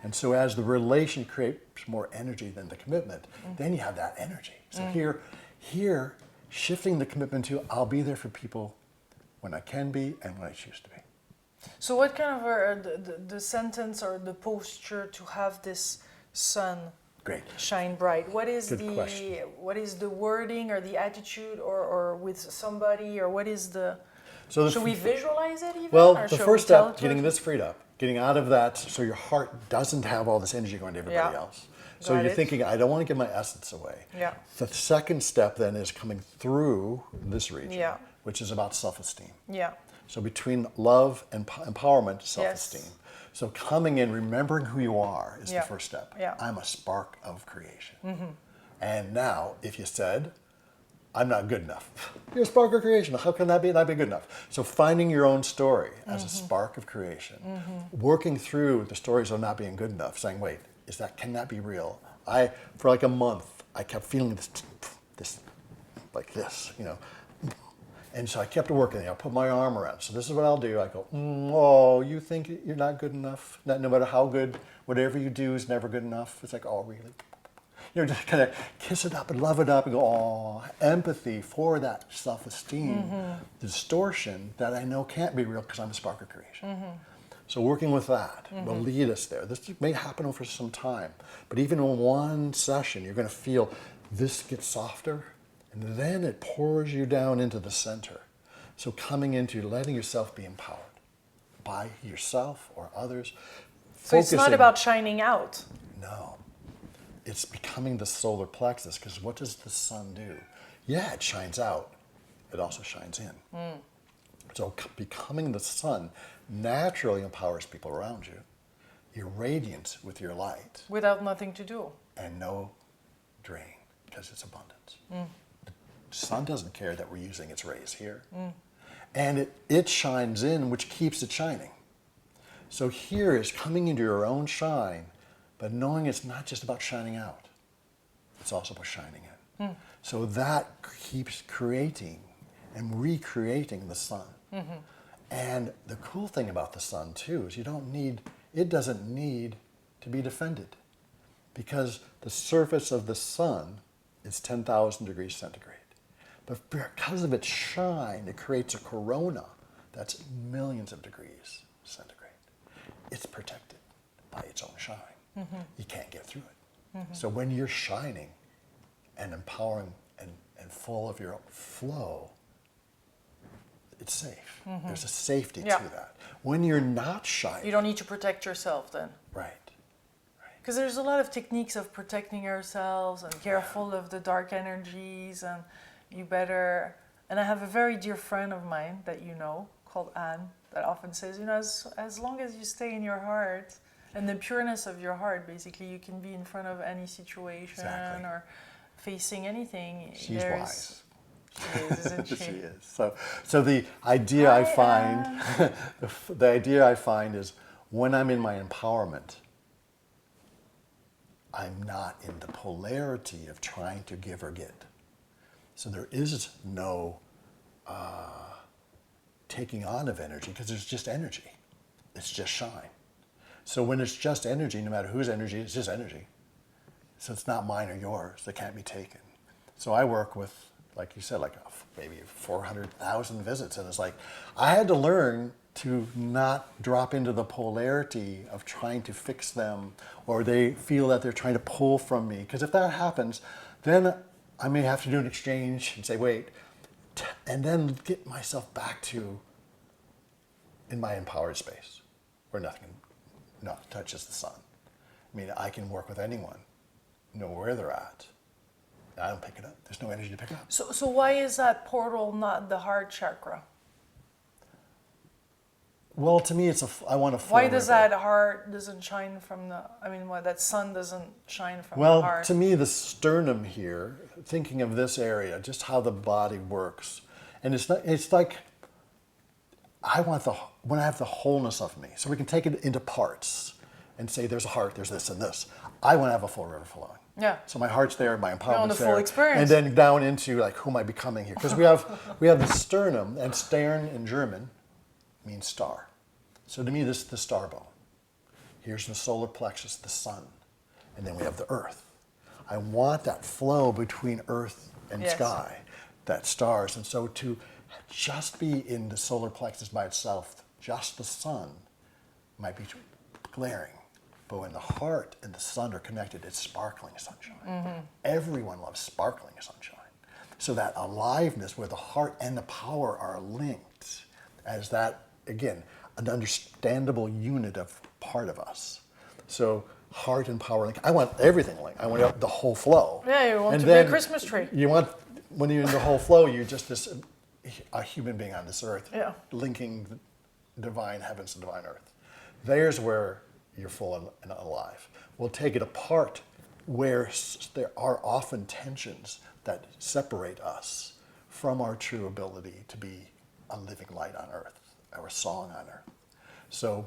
[SPEAKER 2] And so as the relation creates more energy than the commitment, then you have that energy. So here, shifting the commitment to I'll be there for people when I can be and when I choose to be.
[SPEAKER 1] So what kind of the sentence or the posture to have this sun
[SPEAKER 2] Great.
[SPEAKER 1] shine bright? What is
[SPEAKER 2] Good question.
[SPEAKER 1] what is the wording or the attitude or with somebody or what is the
[SPEAKER 2] So
[SPEAKER 1] should we visualize it even?
[SPEAKER 2] Well,
[SPEAKER 1] or
[SPEAKER 2] the
[SPEAKER 1] shall
[SPEAKER 2] first
[SPEAKER 1] we tell
[SPEAKER 2] step,
[SPEAKER 1] it to
[SPEAKER 2] getting
[SPEAKER 1] us?
[SPEAKER 2] this freed up, getting out of that so your heart doesn't have all this energy going to everybody
[SPEAKER 1] Yeah.
[SPEAKER 2] else. So
[SPEAKER 1] Got
[SPEAKER 2] you're
[SPEAKER 1] it.
[SPEAKER 2] thinking, I don't want to give my essence away.
[SPEAKER 1] Yeah.
[SPEAKER 2] The second step then is coming through this region,
[SPEAKER 1] Yeah.
[SPEAKER 2] which is about self-esteem.
[SPEAKER 1] Yeah.
[SPEAKER 2] So between love and empowerment, self-esteem. So coming in, remembering who you are is
[SPEAKER 1] Yeah.
[SPEAKER 2] the first step.
[SPEAKER 1] Yeah.
[SPEAKER 2] I'm a spark of creation. And now, if you said, I'm not good enough. You're a spark of creation. How can that be not be good enough? So finding your own story as a spark of creation, working through the stories of not being good enough, saying, wait, can that be real? For like a month, I kept feeling this like this, you know. And so I kept working. I put my arm around. So this is what I'll do. I go, oh, you think you're not good enough? No matter how good, whatever you do is never good enough. It's like, oh, really? You know, just kind of kiss it up and love it up and go, oh, empathy for that self-esteem distortion that I know can't be real because I'm a spark of creation. So working with that will lead us there. This may happen over some time, but even in one session, you're going to feel this gets softer, and then it pours you down into the center. So coming into letting yourself be empowered by yourself or others.
[SPEAKER 1] So it's not about shining out.
[SPEAKER 2] No. It's becoming the solar plexus, because what does the sun do? Yeah, it shines out. It also shines in. So becoming the sun naturally empowers people around you. You're radiant with your light.
[SPEAKER 1] Without nothing to do.
[SPEAKER 2] And no drain, because it's abundance. The sun doesn't care that we're using its rays here. And it shines in, which keeps it shining. So here is coming into your own shine, but knowing it's not just about shining out. It's also about shining in. So that keeps creating and recreating the sun. And the cool thing about the sun too is it doesn't need to be defended, because the surface of the sun is 10,000 degrees centigrade. But because of its shine, it creates a corona that's millions of degrees centigrade. It's protected by its own shine. You can't get through it. So when you're shining and empowering and full of your flow, it's safe. There's a safety to that. When you're not shining,
[SPEAKER 1] You don't need to protect yourself then.
[SPEAKER 2] right.
[SPEAKER 1] Because there's a lot of techniques of protecting ourselves and careful of the dark energies and you better... And I have a very dear friend of mine that you know, called Anne, that often says, you know, as long as you stay in your heart and the pureness of your heart, basically, you can be in front of any situation or facing anything.
[SPEAKER 2] She's wise.
[SPEAKER 1] She is, isn't she?
[SPEAKER 2] She is. So the idea I find, the idea I find is when I'm in my empowerment, I'm not in the polarity of trying to give or get. So there is no taking on of energy, because there's just energy. It's just shine. So when it's just energy, no matter whose energy, it's just energy. So it's not mine or yours. It can't be taken. So I work with, like you said, like maybe 400,000 visits. And it's like, I had to learn to not drop into the polarity of trying to fix them, or they feel that they're trying to pull from me. Because if that happens, then I may have to do an exchange and say, wait, and then get myself back to in my empowered space where nothing No, touch is the sun. I mean, I can work with anyone, know where they're at. I don't pick it up. There's no energy to pick up.
[SPEAKER 1] So why is that portal not the heart chakra?
[SPEAKER 2] Well, to me, I want to flow.
[SPEAKER 1] Why does that heart doesn't shine from the, why that sun doesn't shine from the heart?
[SPEAKER 2] Well, to me, the sternum here, thinking of this area, just how the body works, and it's like, when I have the wholeness of me, so we can take it into parts and say there's a heart, there's this and this. I want to have a full river flowing.
[SPEAKER 1] Yeah.
[SPEAKER 2] So my heart's there, my empowerment's
[SPEAKER 1] the
[SPEAKER 2] there.
[SPEAKER 1] full experience.
[SPEAKER 2] And then down into like, who am I becoming here? Because we have the sternum, and Stern in German means star. So to me, this is the star bone. Here's the solar plexus, the sun. And then we have the earth. I want that flow between earth and sky, that stars. And so to just be in the solar plexus by itself, just the sun, might be glaring. But when the heart and the sun are connected, it's sparkling sunshine. Mm-hmm. Everyone loves sparkling sunshine. So that aliveness where the heart and the power are linked as that, again, an understandable unit of part of us. So heart and power link. I want everything linked. I want the whole flow.
[SPEAKER 1] Yeah, you want to be a Christmas tree.
[SPEAKER 2] You want, when you're in the whole flow, you're just a human being on this earth, linking the divine heavens to divine earth. There's where you're full and alive. We'll take it apart where there are often tensions that separate us from our true ability to be a living light on earth, or a song on earth. So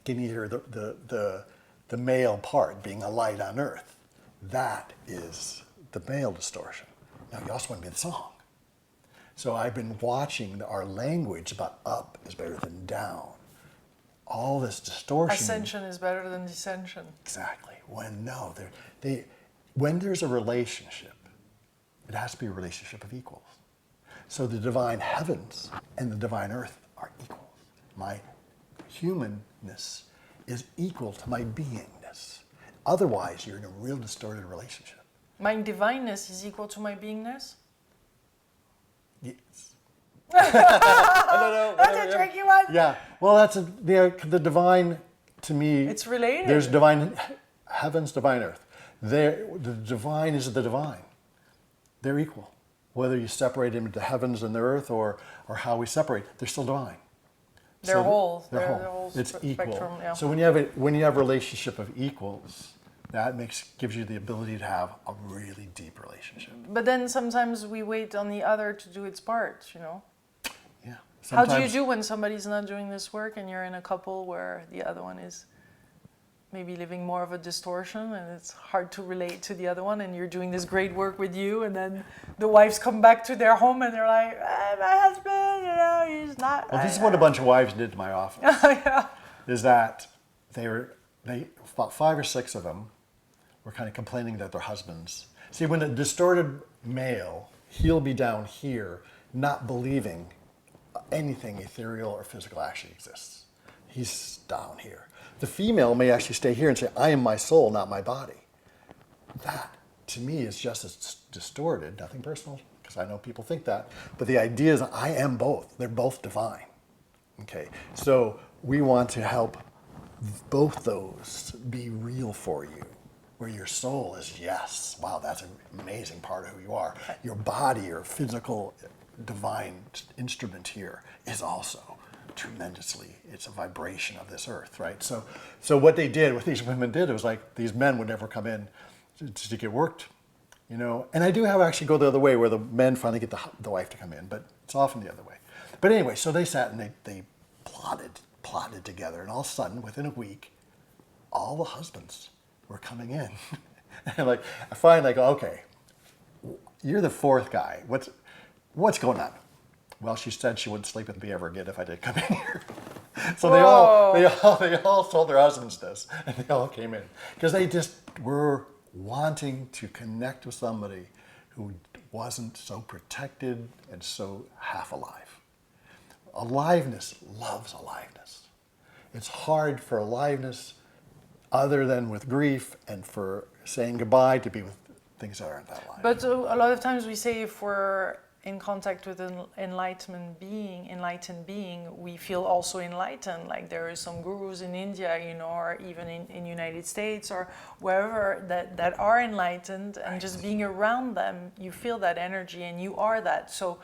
[SPEAKER 2] give you here the male part, being a light on earth. That is the male distortion. Now you also want to be the song. So I've been watching our language about up is better than down. All this distortion.
[SPEAKER 1] Ascension is better than descension.
[SPEAKER 2] Exactly. When there's a relationship, it has to be a relationship of equals. So the divine heavens and the divine earth are equals. My humanness is equal to my beingness. Otherwise, you're in a real distorted relationship.
[SPEAKER 1] My divineness is equal to my beingness?
[SPEAKER 2] Yes. I don't know.
[SPEAKER 1] That's a tricky one.
[SPEAKER 2] Yeah. Well, that's the divine, to me.
[SPEAKER 1] It's related.
[SPEAKER 2] There's divine heavens, divine earth. The divine is the divine. They're equal. Whether you separate them into heavens and the earth or how we separate, they're still divine.
[SPEAKER 1] They're whole.
[SPEAKER 2] They're whole. It's equal.
[SPEAKER 1] Yeah.
[SPEAKER 2] So when you have a relationship of equals, that gives you the ability to have a really deep relationship.
[SPEAKER 1] But then sometimes we wait on the other to do its part,
[SPEAKER 2] Yeah.
[SPEAKER 1] How do you do when somebody's not doing this work and you're in a couple where the other one is maybe living more of a distortion and it's hard to relate to the other one, and you're doing this great work with you, and then the wives come back to their home and they're like, my husband, he's not.
[SPEAKER 2] Well, this is what a bunch of wives did to my office.
[SPEAKER 1] Yeah.
[SPEAKER 2] Is that about 5 or 6 of them were kind of complaining that their husbands. See, when a distorted male, he'll be down here, not believing anything ethereal or physical actually exists. He's down here. The female may actually stay here and say, I am my soul, not my body. That, to me, is just as distorted, nothing personal, because I know people think that, but the idea is I am both. They're both divine. Okay, so we want to help both those be real for you, where your soul is, yes, wow, that's an amazing part of who you are. Your body, your physical divine instrument here is also tremendously, it's a vibration of this earth, right? So what these women did, it was like these men would never come in to get worked, and I do have actually go the other way where the men finally get the wife to come in, but it's often the other way. But anyway, so they sat and they plotted together, and all of a sudden, within a week, all the husbands were coming in. And I finally go, okay, you're the 4th guy. What's going on? Well, she said she wouldn't sleep with me ever again if I did come in here. So they all told their husbands this, and they all came in because they just were wanting to connect with somebody who wasn't so protected and so half alive. Aliveness loves aliveness. It's hard for aliveness, other than with grief and for saying goodbye, to be with things that aren't that alive.
[SPEAKER 1] But a lot of times we say if we're in contact with an enlightened being, we feel also enlightened. Like there are some gurus in India, or even in United States or wherever that are enlightened, and just being around them, you feel that energy and you are that. So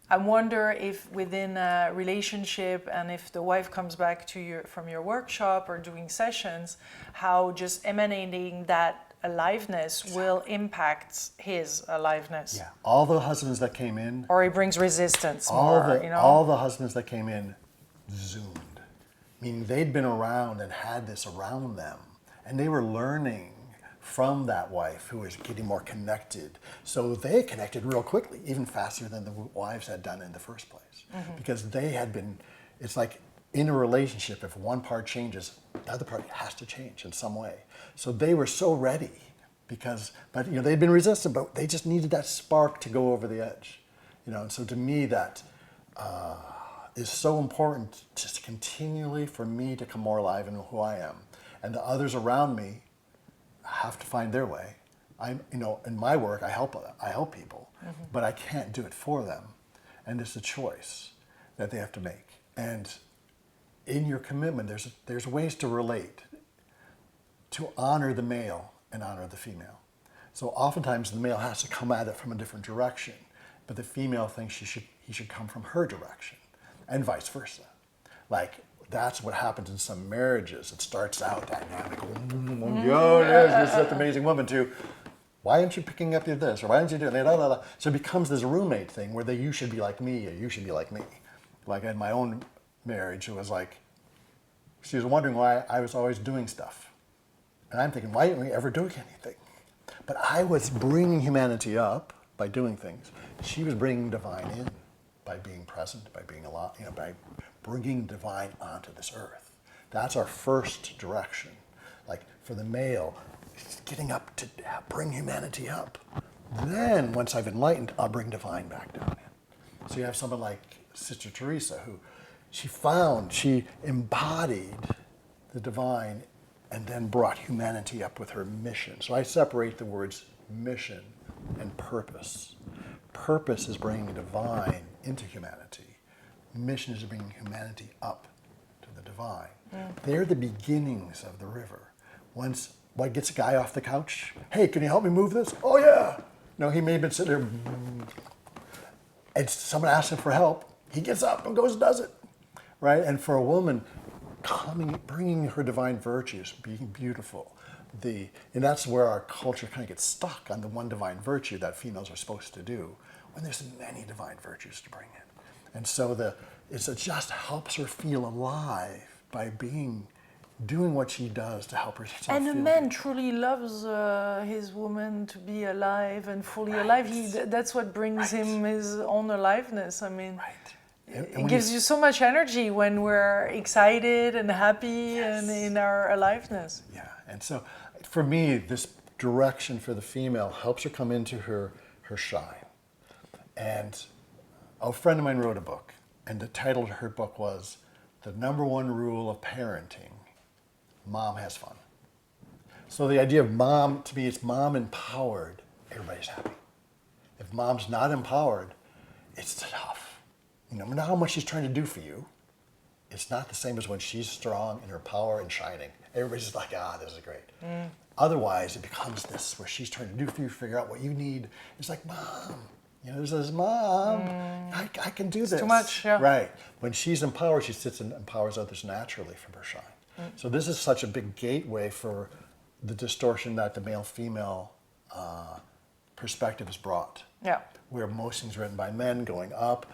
[SPEAKER 1] I wonder if within a relationship, and if the wife comes back to from your workshop or doing sessions, how just emanating that aliveness will impact his aliveness.
[SPEAKER 2] Yeah, all the husbands that came in,
[SPEAKER 1] or he brings resistance
[SPEAKER 2] all
[SPEAKER 1] more,
[SPEAKER 2] all the husbands that came in zoomed, meaning they'd been around and had this around them, and they were learning from that wife who was getting more connected. So they connected real quickly, even faster than the wives had done in the first place, because they had been. It's like in a relationship, if one part changes, the other part has to change in some way. So they were so ready but they'd been resistant, but they just needed that spark to go over the edge, And so to me, that is so important, just continually for me to come more alive in who I am, and the others around me have to find their way. In my work, I help people, but I can't do it for them, and it's a choice that they have to make. And in your commitment, there's ways to relate, to honor the male and honor the female. So oftentimes the male has to come at it from a different direction, but the female thinks he should come from her direction, and vice versa. Like that's what happens in some marriages. It starts out dynamic. This is such an amazing woman too. Why aren't you picking up this? Or why aren't you doing that? So it becomes this roommate thing where you should be like me or you should be like me. Like in my own marriage, it was like, she was wondering why I was always doing stuff. And I'm thinking, why aren't we ever doing anything? But I was bringing humanity up by doing things. She was bringing divine in by being present, by being alive, by bringing divine onto this earth. That's our first direction. Like for the male, it's getting up to bring humanity up. Then once I've enlightened, I'll bring divine back down in. So you have someone like Sister Teresa, who she embodied the divine and then brought humanity up with her mission. So I separate the words mission and purpose. Purpose is bringing divine into humanity. Mission is bringing humanity up to the divine. They're the beginnings of the river. Once what gets a guy off the couch? Hey, can you help me move this? Oh yeah. No, he may have been sitting there and someone asks him for help. He gets up and goes and does it, right? And for a woman, bringing her divine virtues, being beautiful, and that's where our culture kind of gets stuck on the one divine virtue that females are supposed to do, when there's many divine virtues to bring in. And so it just helps her feel alive by doing what she does to help herself feel.
[SPEAKER 1] And a man truly loves his woman to be alive and fully alive. That's what brings him his own aliveness. I mean, it gives you so much energy when we're excited and happy and in our aliveness.
[SPEAKER 2] Yeah, and so for me, this direction for the female helps her come into her shine. And a friend of mine wrote a book, and the title of her book was The Number One Rule of Parenting: Mom has fun. So the idea of mom, to me, it's mom empowered, everybody's happy. If mom's not empowered, it's tough. No matter how much she's trying to do for you, it's not the same as when she's strong in her power and shining. Everybody's just like, this is great. Otherwise, it becomes this where she's trying to do for you, figure out what you need. It's like, Mom, there's this Mom, I can do this.
[SPEAKER 1] Too much, yeah.
[SPEAKER 2] Right. When she's empowered, she sits and empowers others naturally from her shine. So this is such a big gateway for the distortion that the male-female perspective has brought.
[SPEAKER 1] Yeah.
[SPEAKER 2] Where most things are written by men going up.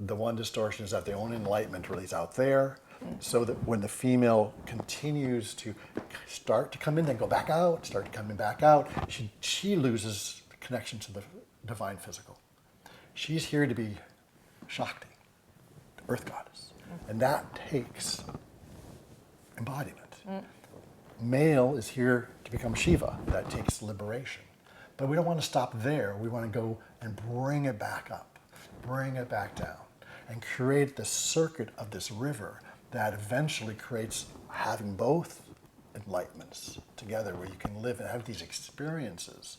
[SPEAKER 2] The one distortion is that their own enlightenment really is out there. So that when the female continues to start to come in, then go back out, start coming back out, she loses the connection to the divine physical. She's here to be Shakti, the earth goddess. And that takes embodiment. Male is here to become Shiva. That takes liberation. But we don't want to stop there. We want to go and bring it back up, bring it back down, and create the circuit of this river that eventually creates having both enlightenments together, where you can live and have these experiences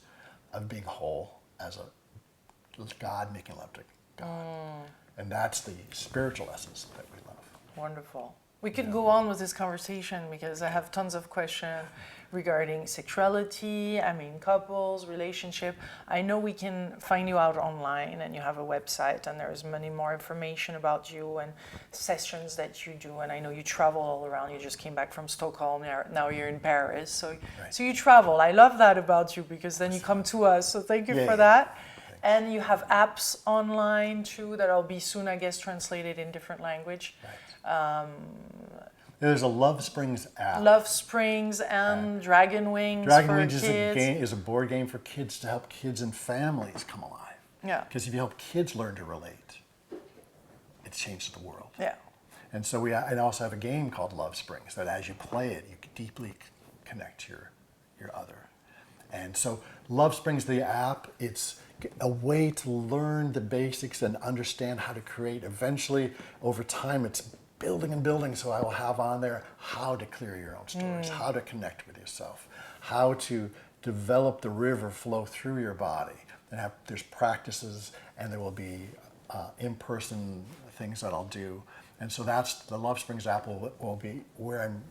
[SPEAKER 2] of being whole as a God making love to God. And that's the spiritual essence that we love.
[SPEAKER 1] Wonderful. We could go on with this conversation because I have tons of questions regarding sexuality, couples, relationship. I know we can find you out online and you have a website and there's many more information about you and sessions that you do. And I know you travel all around. You just came back from Stockholm. Now you're in Paris. So you travel. I love that about you because then you come to us. So thank you for that. And you have apps online too that will be soon, I guess, translated in different language.
[SPEAKER 2] There's a Love Springs app.
[SPEAKER 1] Love Springs and Dragon Wings
[SPEAKER 2] Dragon
[SPEAKER 1] for
[SPEAKER 2] Wings
[SPEAKER 1] kids.
[SPEAKER 2] is a board game for kids to help kids and families come alive.
[SPEAKER 1] Yeah.
[SPEAKER 2] Because if you help kids learn to relate, it changes the world.
[SPEAKER 1] Yeah.
[SPEAKER 2] And so I also have a game called Love Springs that as you play it, you can deeply connect to your other. And so Love Springs, the app, it's a way to learn the basics and understand how to create. Eventually, over time, it's building and building. So I will have on there how to clear your own stories, how to connect with yourself, how to develop the river flow through your body. And there's practices, and there will be in-person things that I'll do. And so that's the Love Springs app will be where I'm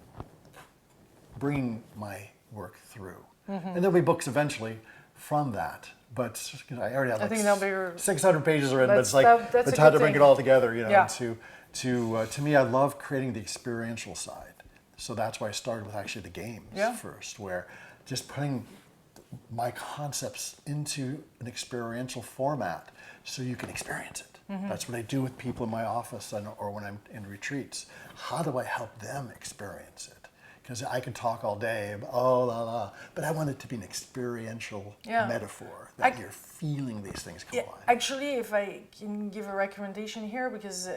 [SPEAKER 2] bringing my work through. And there'll be books eventually from that. But I already have
[SPEAKER 1] I think that'll be
[SPEAKER 2] 600 pages written, but it's like
[SPEAKER 1] that's
[SPEAKER 2] it's
[SPEAKER 1] a
[SPEAKER 2] hard
[SPEAKER 1] good
[SPEAKER 2] to bring
[SPEAKER 1] thing.
[SPEAKER 2] it all together,
[SPEAKER 1] Yeah.
[SPEAKER 2] To me, I love creating the experiential side. So that's why I started with actually the games first, where just putting my concepts into an experiential format so you can experience it. That's what I do with people in my office or when I'm in retreats. How do I help them experience it? Because I can talk all day, but I want it to be an experiential metaphor that you're feeling these things come alive.
[SPEAKER 1] Actually, if I can give a recommendation here, because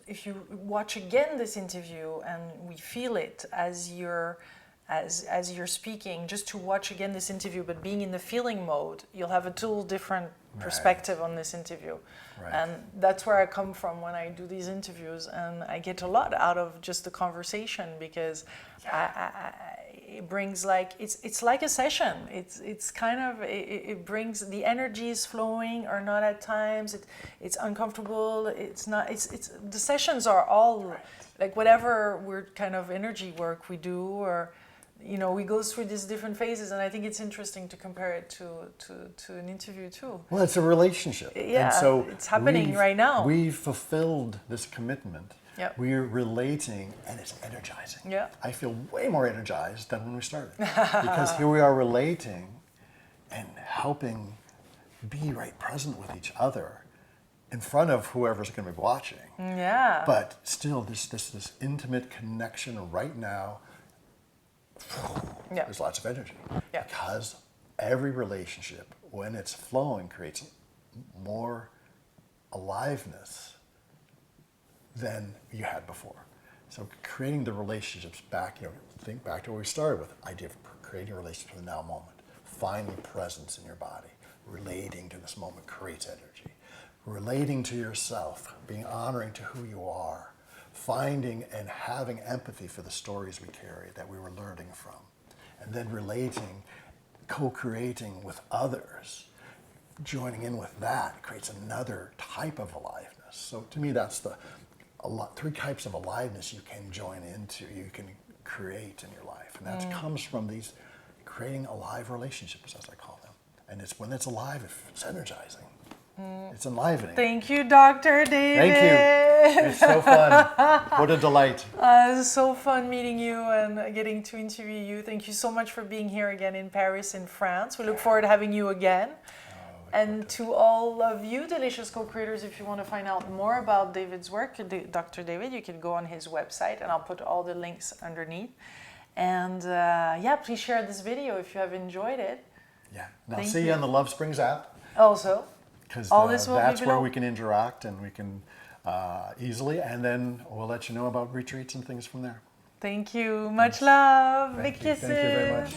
[SPEAKER 1] if you watch again this interview and we feel it as you're speaking, just to watch again this interview, but being in the feeling mode, you'll have a total different perspective on this interview. And that's where I come from when I do these interviews, and I get a lot out of just the conversation because it brings it's like a session. It's kind of it brings the energy is flowing or not at times. It's uncomfortable. It's not. It's the sessions are all like whatever we're kind of energy work we do or. We go through these different phases, and I think it's interesting to compare it to an interview too.
[SPEAKER 2] Well, it's a relationship.
[SPEAKER 1] Yeah,
[SPEAKER 2] and so
[SPEAKER 1] it's happening right now.
[SPEAKER 2] We've fulfilled this commitment.
[SPEAKER 1] Yep.
[SPEAKER 2] We're relating, and it's energizing.
[SPEAKER 1] Yeah.
[SPEAKER 2] I feel way more energized than when we started. Because here we are relating and helping be right present with each other in front of whoever's going to be watching.
[SPEAKER 1] Yeah.
[SPEAKER 2] But still, this intimate connection right now. There's lots of energy because every relationship, when it's flowing, creates more aliveness than you had before. So creating the relationships back, think back to where we started with, the idea of creating relationships in the now moment, finding presence in your body, relating to this moment creates energy, relating to yourself, being honoring to who you are, finding and having empathy for the stories we carry that we were learning from, and then relating, co-creating with others, joining in with that creates another type of aliveness. So to me, that's three types of aliveness you can join into, you can create in your life. And that comes from these creating alive relationships, as I call them. And it's when it's alive, it's energizing. It's enlivening.
[SPEAKER 1] Thank you, Dr. David.
[SPEAKER 2] Thank you. It's so fun. What a delight.
[SPEAKER 1] It was so fun meeting you and getting to interview you. Thank you so much for being here again in Paris, in France. We look forward to having you again. And to all of you, Delicious Co-Creators, if you want to find out more about David's work, Dr. David, you can go on his website, and I'll put all the links underneath. And please share this video if you have enjoyed it.
[SPEAKER 2] Yeah. And I'll see you on the Love Springs app.
[SPEAKER 1] Also.
[SPEAKER 2] Because
[SPEAKER 1] this will
[SPEAKER 2] that's
[SPEAKER 1] be
[SPEAKER 2] where
[SPEAKER 1] below.
[SPEAKER 2] we can interact and we can easily, and then we'll let you know about retreats and things from there.
[SPEAKER 1] Thank you. Much love. Big kisses.
[SPEAKER 2] Thank you very much.